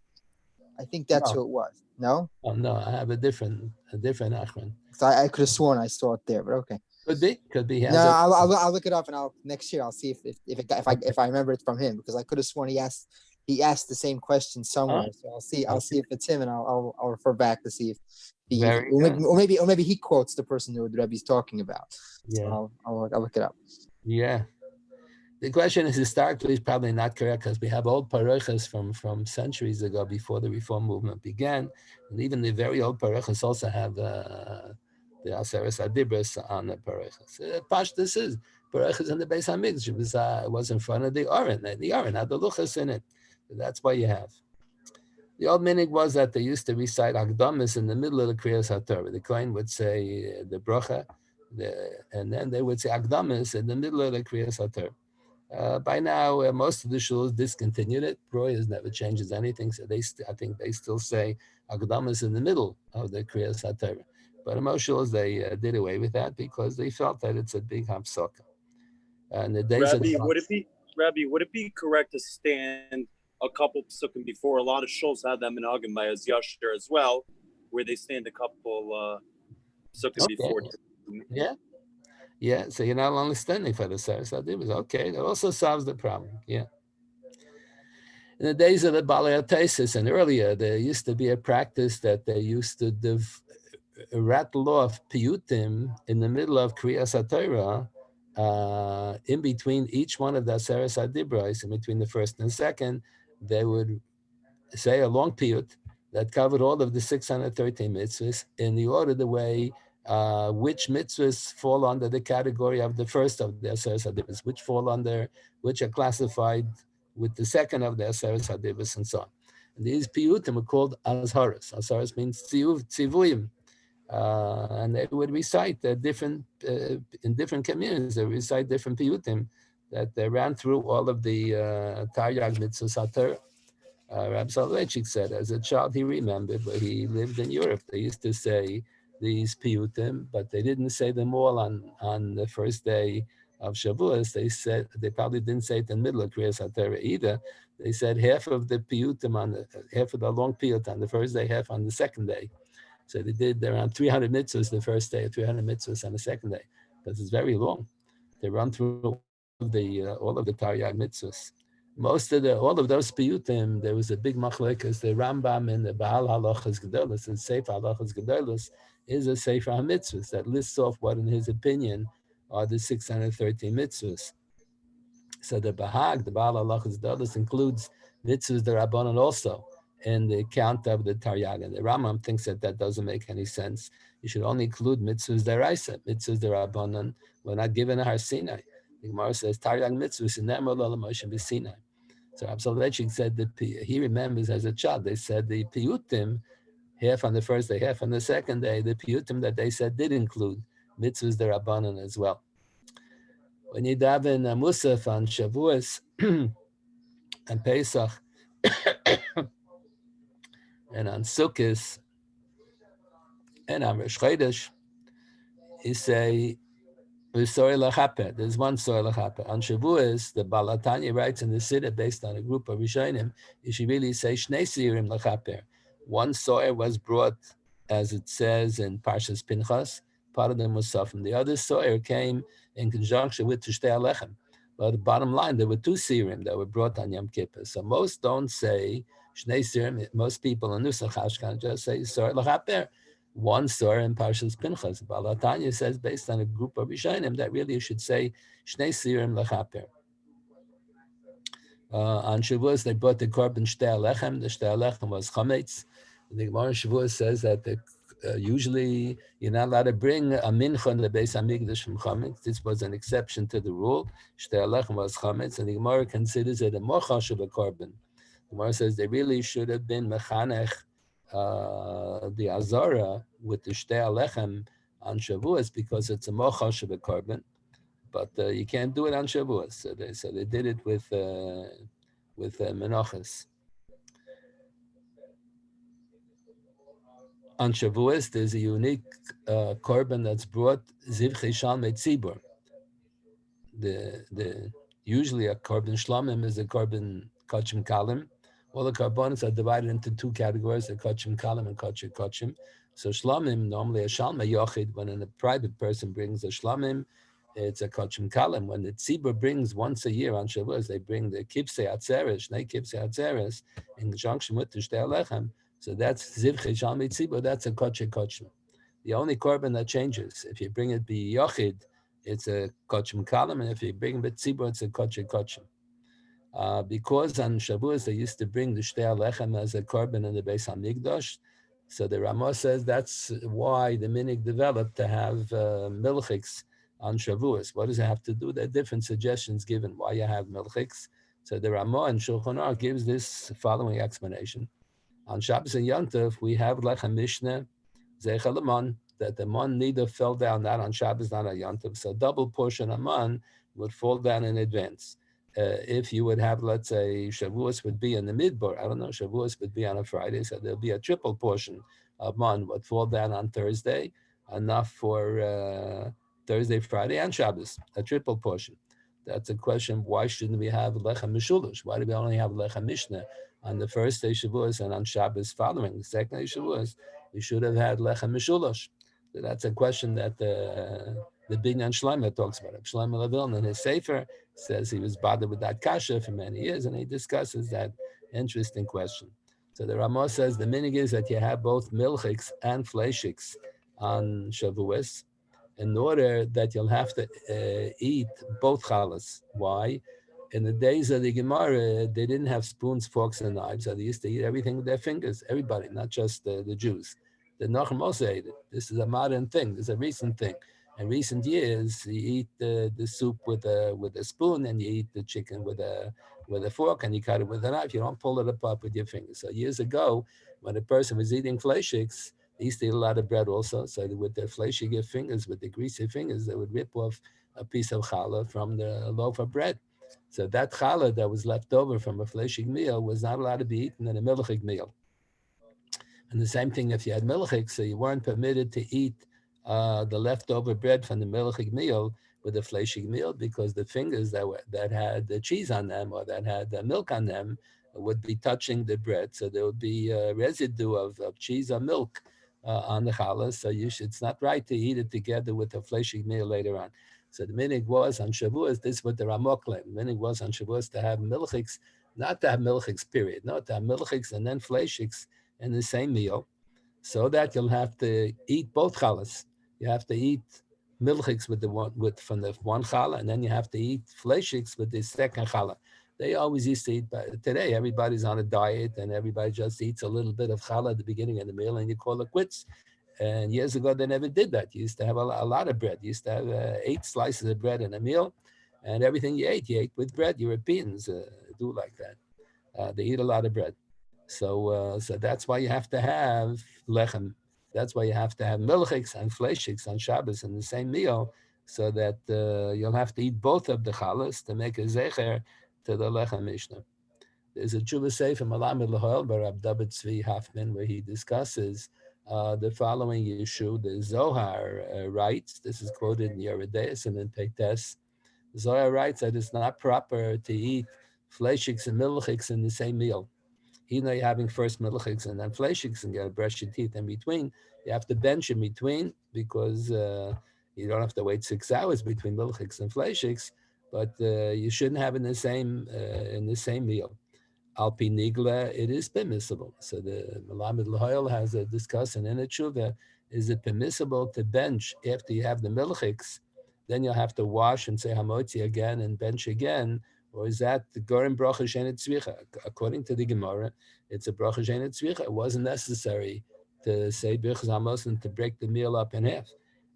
I think that's who it was. No? Oh, no, I have a different Achman. I could have sworn I saw it there, but okay. Could be. No, I'll look it up, and next year I'll see if I remember it from him, because I could have sworn he asked the same question somewhere. So I'll see if it's him, and I'll refer back to see if or maybe he quotes the person who the Rebbe's talking about. Yeah. So I'll look it up. Yeah. The question is historically probably not correct, because we have old parochas from centuries ago before the Reform movement began, and even the very old parochas also have the Seres HaDibros on the parochas. Pashtus is parochas in the Beis Hamikdash was in front of the Aron, and the Aron had the luchas in it. So that's why you have. The old minig was that they used to recite Akdamis in the middle of the Kriyas HaTorah. The Kohen would say the bracha, and then they would say Akdamis in the middle of the Kriyas HaTorah. By now, most of the shuls discontinued it. Broyas never changes anything, so I think they still say Akdamis in the middle of the Kriyas HaTorah. But in most shuls, they did away with that because they felt that it's a big hapsaka. And the days Rabbi, would it be correct to stand a couple psukim before? A lot of shuls have that minhagim by as yashir as well, where they stand a couple psukim before. Yeah. So you're not only standing for the Seres HaDibros. Okay, that also solves the problem. Yeah. In the days of the Balei HaTesis and earlier, there used to be a practice that they used to rattle off piyutim in the middle of Kriyas HaTorah, in between each one of the Seres HaDibros, in between the first and second, they would say a long piyut that covered all of the 613 mitzvahs in the order, the way which mitzvahs fall under the category of the first of the Seres HaDibros, which are classified with the second of the Seres HaDibros, and so on. And these piyutim are called azharas. Azharas means tzivuyim. And they would recite different in different communities. They recite different piyutim that they ran through all of the Taryag mitzvahs haTorah. Rab Soloveitchik said, as a child, he remembered where he lived in Europe. They used to say these piyutim, but they didn't say them all on the first day of Shavuos. They said they probably didn't say it in the middle of Kriyas HaTorah either. They said half of the piyutim half of the long piyut on the first day, half on the second day. So they did around 300 mitzvahs the first day, 300 mitzvahs on the second day, because it's very long. They run through all of the Taryag mitzvahs. All of those piyutim, there was a big machlekas. The Rambam in the Baal Halachas Gedolos and Sefer Halachas Gedolos is a Sefer HaMitzvahs that lists off what, in his opinion, are the 613 mitzvahs. So the Bahag, the Baal Halachas Gedolos, includes mitzvahs Rabbanan also in the count of the Taryag. And the Rambam thinks that doesn't make any sense. You should only include mitzvahs deraisa, mitzvahs Rabbanan. We're not given a Har Sinai. The Gemara says Taryag mitzvahs in Ne'emar lo Moshe b'Sinai. So Rab Soloveitchik said that he remembers as a child, they said the piyutim, half on the first day, half on the second day, the piyutim that they said did include mitzvahs derabanan as well. When you daven a musaf on Shavuos and Pesach and on Sukkot and on Rosh Chodesh, you say, there's one soy lachaper. On Shavuos, the Balatanya writes in the Siddur based on a group of Rishonim, you should really say Shnei Sirim lachaper. One soy was brought, as it says in Parshas Pinchas, part of the Musafim. The other soy came in conjunction with Tishtei Alechem. But the bottom line, there were two Sirim that were brought on Yom Kippur. So most don't say Shnei Sirim. Most people in Nusach Hashkan just say soy lachaper. One story in Parshas Pinchas. Balatanya says, based on a group of Rishonim, that really you should say Shnei Sirim Lechaper. On Shavuos, they brought the korban Shtei Alechem. The Shtei Alechem was chametz. The Gemara Shavuos says that usually you're not allowed to bring a mincha in the Beis Hamikdash from chametz. This was an exception to the rule. Shtei Alechem was chametz, and the Gemara considers it a mochash of a korban. The Gemara says they really should have been mechanech the Azara with the Shtei Alechem on Shavuos because it's a mochash of a korban, but you can't do it on Shavuos. So they did it with Menachos. On Shavuos, there's a unique korban that's brought Zivchei Shalmei Tzibur. The usually a korban shlamim is a korban kachim kalim. All the karbonos are divided into two categories: the kachim kalim and kachim kachim. So shlamim, normally a shalma yochid, when a private person brings a shlamim, it's a kachim kalim. When the tzibur brings once a year on Shavuos, they bring the kipsei atzeres, shnei kipsei atzeres, in conjunction with the Shtei Alechem. So that's zivchei shalmei tzibur. That's a kachim kachim. The only korban that changes, if you bring it be yochid, it's a kachim kalim, and if you bring it tzibur, it's a kachim kachim. Because on Shavuos they used to bring the Shtei Alechem as a korban in the Beis Hamikdash, so the Ramah says that's why the minig developed to have milchiks on Shavuos. What does it have to do? There are different suggestions given why you have milchiks. So the Ramah in Shulchan Aruch gives this following explanation. On Shabbos and Yom Tov, we have Lechem Mishneh, Zeichel Aman, that the man neither fell down, not on Shabbos, not on Yom Tov. So double portion of man would fall down in advance. If you would have, let's say, Shavuos would be in the midbar, I don't know, Shavuos would be on a Friday, so there'll be a triple portion of man would fall down on Thursday, enough for Thursday, Friday, and Shabbos, a triple portion. That's a question, why shouldn't we have Lechem Mishulush? Why do we only have Lechem Mishneh on the first day Shavuos and on Shabbos following, the second day Shavuos? We should have had Lechem Mishulush. So that's a question that the Binyan Shlomo talks about it. Shlomo Levin in his Sefer says he was bothered with that kasha for many years, and he discusses that interesting question. So the Ramah says the minig is that you have both milchiks and fleishiks on Shavuos, in order that you'll have to eat both chalas. Why? In the days of the Gemara, they didn't have spoons, forks, and knives. So they used to eat everything with their fingers, everybody, not just the Jews. The Nachum also ate it. This is a modern thing. This is a recent thing. In recent years, you eat the soup with a spoon, and you eat the chicken with a fork, and you cut it with a knife. You don't pull it apart with your fingers. So years ago, when a person was eating fleishiks, They used to eat a lot of bread also. So with their fleshy fingers, with the greasy fingers, they would rip off a piece of challah from the loaf of bread. So that challah that was left over from a fleshig meal was not allowed to be eaten in a milchig meal. And the same thing if you had milchig, so you weren't permitted to eat the leftover bread from the milchig meal with a fleshig meal, because the fingers that had the cheese on them or that had the milk on them would be touching the bread. So there would be a residue of cheese or milk on the challah. So it's not right to eat it together with a fleshig meal later on. So the minig was on Shavuos, this is what the Ramok claimed. The minig was on Shavuos to have milchiks, not to have milchiks, period. No, to have milchiks and then fleshiks in the same meal, so that you'll have to eat both challahs. You have to eat milchiks from the one challah, and then you have to eat fleshiks with the second challah. They always used to eat, but today everybody's on a diet and everybody just eats a little bit of challah at the beginning of the meal and you call it quits. And years ago, they never did that. You used to have a lot of bread. You used to have 8 slices of bread in a meal, and everything you ate with bread. Europeans do like that. They eat a lot of bread. So that's why you have to have lechem. That's why you have to have milchiks and fleshiks on Shabbos in the same meal, so that you'll have to eat both of the challahs to make a zecher to the lechem mishnah. There's a tshuva sefer Malamed Lahoel by Rab David Tzvi Hoffman where he discusses the following issue. The Zohar writes, this is quoted in Yeredeis and in Peites. Zohar writes that it's not proper to eat fleshiks and milchiks in the same meal. Even though you're having first milchiks and then fleshiks and you gotta brush your teeth in between, you have to bench in between because you don't have to wait 6 hours between milchiks and fleshiks, but you shouldn't have in the same meal. Al pi nigla, it is permissible. So the Malamed Lahoel has a discussion in a tshuva, is it permissible to bench after you have the milchiks, then you'll have to wash and say hamotzi again and bench again, or is that the gorim bracha shenet tzvicha? According to the Gemara, it's a bracha shenet tzvicha. It wasn't necessary to say birchas hamos and to break the meal up in half.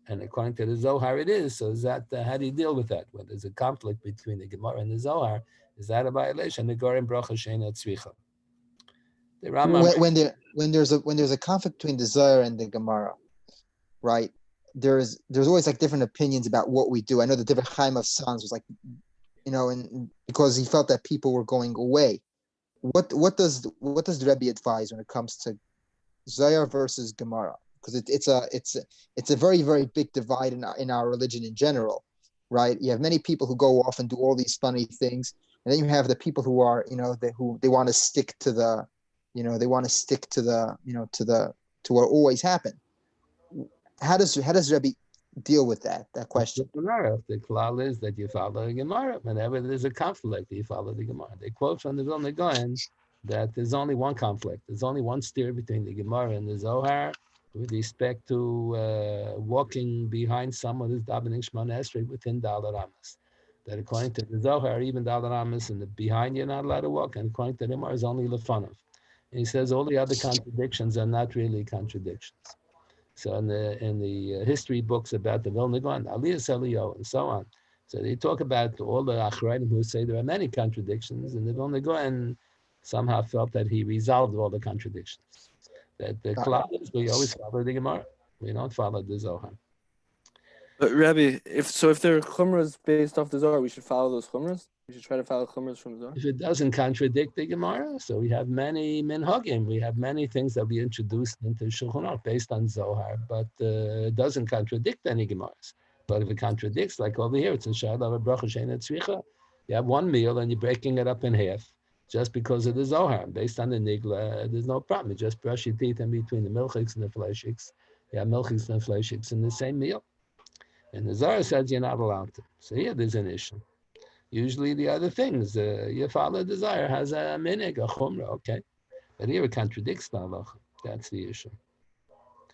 And according to the Zohar, it is. So is that how do you deal with that? When there's a conflict between the Gemara and the Zohar, is that a violation? The gorim bracha shenet tzvicha. The Rambam, When there's a conflict between the Zohar and the Gemara, right? There's always like different opinions about what we do. I know the different Chaim of Sons was like, and because he felt that people were going away. What does the Rebbe advise when it comes to Zohar versus Gemara? Because it's a very, very big divide in our religion in general, right? You have many people who go off and do all these funny things, and then you have the people who are they want to stick to the to what always happened. How does Rebbe deal with that question? The klal is that you follow the Gemara. Whenever there's a conflict, you follow the Gemara. They quote from the Vilna Gaon that there's only one conflict. There's only one steer between the Gemara and the Zohar with respect to walking behind someone who's davening Shemona Esrei within Dalar Amas. That according to the Zohar, even Dalar Amas and the behind you're not allowed to walk, and according to the Gemara is only Lefanov. And he says all the other contradictions are not really contradictions. So in the history books about the Vilna Gaon, Aliyah Saliyo, and so on, so they talk about all the Achrayim who say there are many contradictions, and the Vilna Gaon somehow felt that he resolved all the contradictions. That the klal is we always follow the Gemara, we don't follow the Zohar. But Rabbi, if there are chumras based off the Zohar, we should follow those chumras. We should try to follow chumras from the Zohar. If it doesn't contradict the Gemara, so we have many minhagim, we have many things that we introduced into Shulchan Aruch based on Zohar, but it doesn't contradict any Gemaras. But if it contradicts, like over here, it's in Sha'alav Bracha Sheina Tzvicha, you have one meal and you're breaking it up in half just because of the Zohar. Based on the Nigla, there's no problem. You just brush your teeth in between the milchiks and the fleshiks. You have milchiks and fleshiks in the same meal. And the Zohar says you're not allowed to. So here there's an issue. Usually the other things, your father desire has a minig, a chumrah, okay. But here it contradicts the halacha. That's the issue.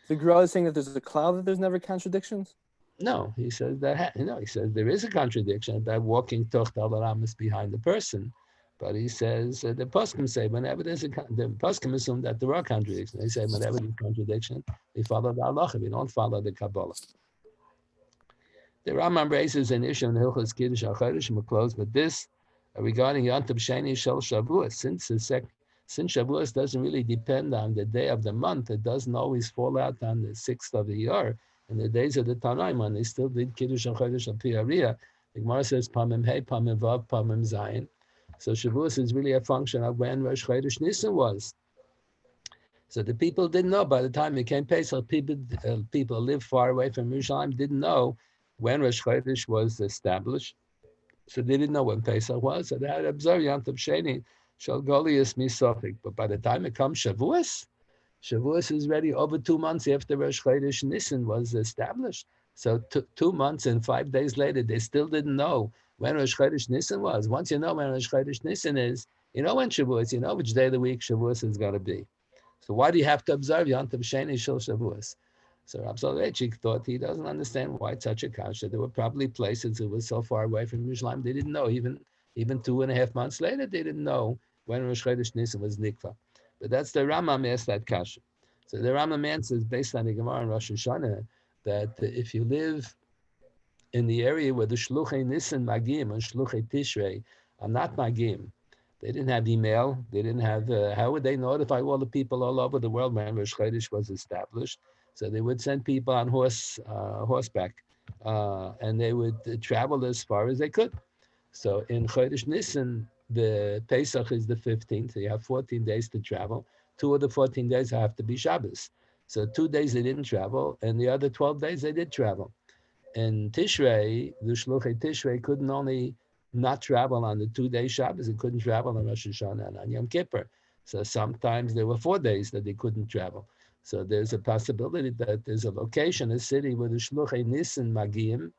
The Gra is saying that there's a cloud that there's never contradictions? No, he says that, he says there is a contradiction about walking toch dalaramas behind the person. But he says, the poskim say, whenever there's the poskim assume that there are contradictions. They say, whenever there's contradiction, we follow the halacha, we don't follow the Kabbalah. The Rambam raises an issue in Hilchos Kiddush HaChodesh, and we'll close with this, regarding Yom Tov Sheni Shel Shavuos. Since the Since Shavuos doesn't really depend on the day of the month, it doesn't always fall out on the 6th of the year. In the days of the Tanaim, when they still did Kiddush and Chodesh and Piyariya, the Gemara says Pamim Hey, Pamim Vav, Pamim Zayin. So Shavuos is really a function of when Rosh Chodesh Nisan was. So the people didn't know. By the time it came Pesach, people lived far away from Yerushalayim didn't know when Rosh Chodesh was established. So they didn't know when Pesach was. So they had to observe Yom Tov Sheni, Shal Golias Misofik. But by the time it comes Shavuos, Shavuos is ready over 2 months after Rosh Chodesh Nisan was established. So 2 months and 5 days later, they still didn't know when Rosh Chodesh Nisan was. Once you know when Rosh Chodesh Nisan is, you know when Shavuos, you know which day of the week Shavuos is going to be. So why do you have to observe Yom Tov Sheni Shel Shavuos? So Rav Soloveitchik thought he doesn't understand why it's such a kasha. There were probably places it was so far away from Yerushalayim they didn't know. Even 2.5 months later, they didn't know when Rosh Chodesh Nisan was nikva. But that's the Rambam asked that kasha. So the Rambam answers based on the Gemara in Rosh Hashanah that if you live in the area where the Shluchei Nisan Magim and Shluchei Tishrei are not Magim, they didn't have email. They didn't have. How would they notify all the people all over the world when Rosh Chodesh was established? So they would send people on horseback, and they would travel as far as they could. So in Chodesh Nisan, the Pesach is the 15th. So you have 14 days to travel. 2 of the 14 days have to be Shabbos. So 2 days they didn't travel, and the other 12 days they did travel. In Tishrei, the Shluchei Tishrei couldn't only not travel on the 2-day Shabbos, it couldn't travel on Rosh Hashanah and on Yom Kippur. So sometimes there were 4 days that they couldn't travel. So there's a possibility that there's a location, a city where the Shluchei Nisan Magim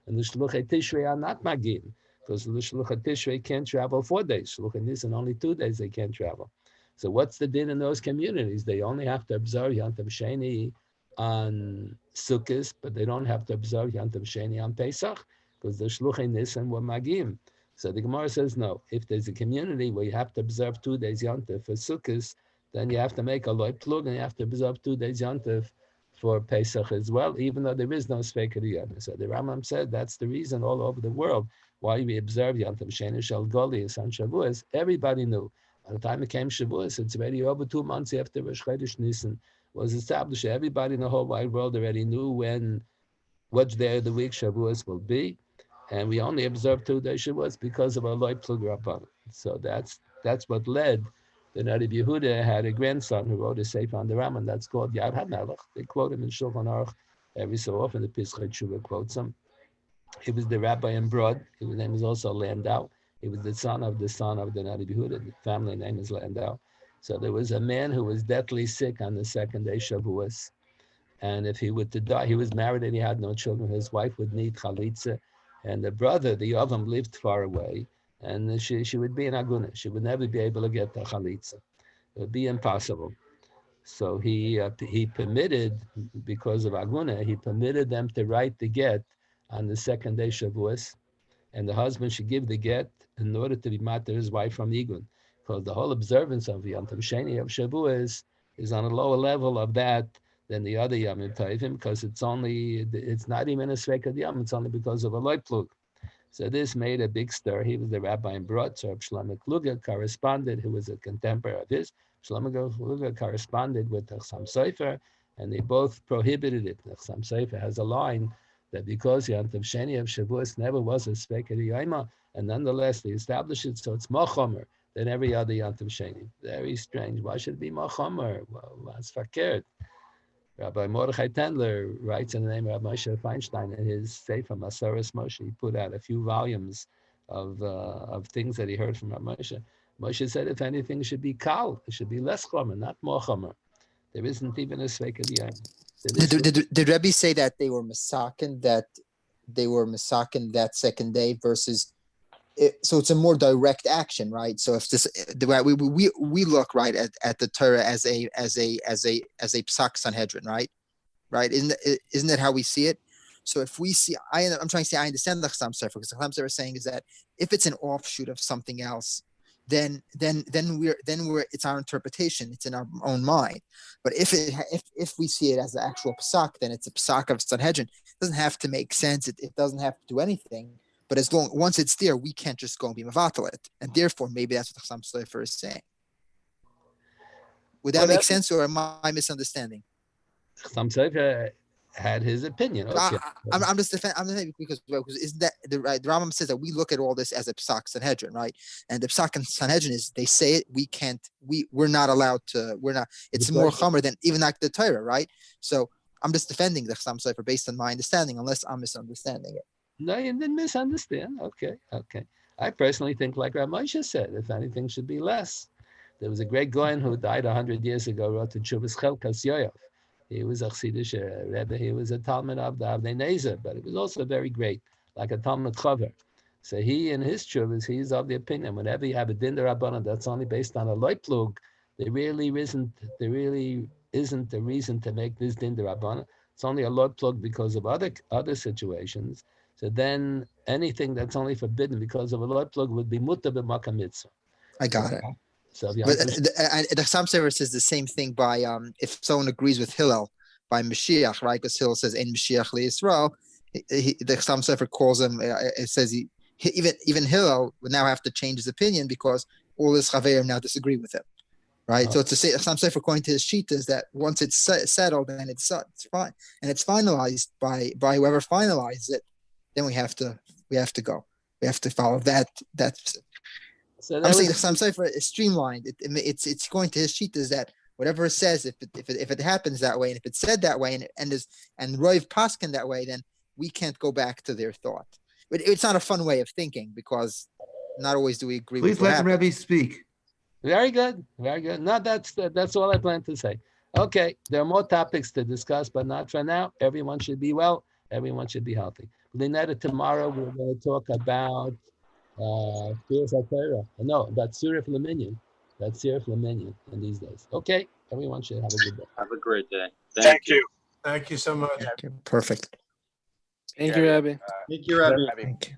and the Shluchei Tishrei are not Magim, because the Shluchei Tishrei can't travel 4 days. Shluchei Nisan only 2 days they can't travel. So what's the din in those communities? They only have to observe Yom Tov Sheni on Sukkot, but they don't have to observe Yom Tov Sheni on Pesach, because the Shluchei Nisan were Magim. So the Gemara says no. If there's a community where you have to observe 2 days Yom Tov for Sukkot, then you have to make a loy plug and you have to observe 2 days Yom Tov for Pesach as well, even though there is no Sveika Yom. So the Rambam said that's the reason all over the world why we observe Yom Tov Sheni Shel Golias on Shavuos. Everybody knew. By the time it came Shavuos, it's already over 2 months after Rosh Chodesh Nisan was established. Everybody in the whole wide world already knew what day of the week Shavuos will be, and we only observed 2 days Shavuos because of our loy plug rabbanan. So that's what led. The Rabbi Yehuda had a grandson who wrote a sefer on the Rambam that's called Yad HaMelech. They quote him in Shulchan Aruch every so often. The Pischei Tshuva quotes him. He was the rabbi in Brod. His name is also Landau. He was the son of the Rabbi Yehuda. The family name is Landau. So there was a man who was deathly sick on the 2nd day Shavuos. And if he were to die, he was married and he had no children. His wife would need chalitza. And the brother, the Yavam, lived far away. And she would be an aguna. She would never be able to get the chalitza. It would be impossible. So he permitted, because of aguna, he permitted them to write the get on the 2nd day Shavuos. And the husband should give the get in order to be matter his wife from Igun. Because the whole observance of Yom Tov Sheni of Shavuos is on a lower level of that than the other Yomim Tovim, because it's not even a Sveika Yom, it's only because of a loy plug. So this made a big stir. He was the rabbi in Brod, so Shlomo Kluger corresponded, who was a contemporary of his. Shlomo Kluger corresponded with the Chassam Sofer, and they both prohibited it. The Chassam Sofer has a line that because Yom Tov Sheni of Shavuos never was a Sveika Yoma, and nonetheless they established it, so it's more chomer than every other Yom Tov Sheni. Very strange. Why should it be more chomer? Well, that's fakert. Rabbi Mordechai Tendler writes in the name of Moshe Feinstein in his Sefer Masoros Moshe. He put out a few volumes of things that he heard from Rabbi Moshe. Moshe said, if anything, it should be kal. It should be less chomer, not more chomer. There isn't even a sveika d'yom. Did Rebbe say that they were masakin that 2nd day versus? So it's a more direct action, right? So if this, the way we look right at the Torah as a psak Sanhedrin, right? Isn't that how we see it? So if we see, I'm trying to say I understand the Chassam Sofer, because the Chassam Sofer is saying is that if it's an offshoot of something else, then we're it's our interpretation, it's in our own mind. But if we see it as the actual psak, then it's a psak of Sanhedrin. It doesn't have to make sense. It doesn't have to do anything. But once it's there, we can't just go and be mavatal it, and therefore maybe that's what the Chassam Sofer is saying. Would that Well, make that- sense, or am I misunderstanding? Some Sefer had his opinion. Okay. I'm just defending because isn't that the Rambam says that we look at all this as a psak Sanhedrin, right? And the psak and Sanhedrin is they say it, we're not allowed to, it's more chomer than even like the Torah, right? So I'm just defending the Chassam Sofer based on my understanding, unless I'm misunderstanding it. No, you didn't misunderstand. Okay. I personally think, like Rav Moshe said, if anything should be less. There was a great Goyen who died 100 years ago, wrote to Chuvas Chelkas Yoyov. He was a Chassidish Rebbe. He was a Talmud of the Avnei Nezer, but he was also very great, like a Talmud Chaver. So he, in his Chuvas, he's of the opinion, whenever you have a Din D'Rabbanan that's only based on a loiplug, there really isn't a reason to make this Din D'Rabbanan. It's only a loiplug because of other situations. So then anything that's only forbidden because of a loiplug would be mutter b'makam mitzvah. I got it. So if you But understand, the Chassam Sofer says the same thing by if someone agrees with Hillel by Mashiach, right? Because Hillel says in Mashiach LeYisrael, the Chassam Sofer calls him. It says even Hillel would now have to change his opinion because all his chaverim now disagree with him, right? Oh. So to say Chassam Sofer, according to his sheet, is that once it's settled and it's fine and it's finalized by whoever finalizes it, then we have to go. We have to follow that. so I'm that saying was, the Chassam Sofer is streamlined. It's going to his sheet is that whatever it says, if it happens that way, and if it's said that way, and Roiv Paskin that way, then we can't go back to their thought. But it's not a fun way of thinking because not always do we agree. Please with what let happened. Rebbe speak. very good. No, that's all I plan to say. Okay, there are more topics to discuss, but not for now. Everyone should be well. Everyone should be healthy. Linetta, tomorrow we're going to talk about about Surah Flaminion. That's Surah Flaminion in these days. Okay, everyone should have a good day. Have a great day. Thank you. Thank you so much. Perfect. Thank you, Rabbi. Thank you, Rabbi. Thank you.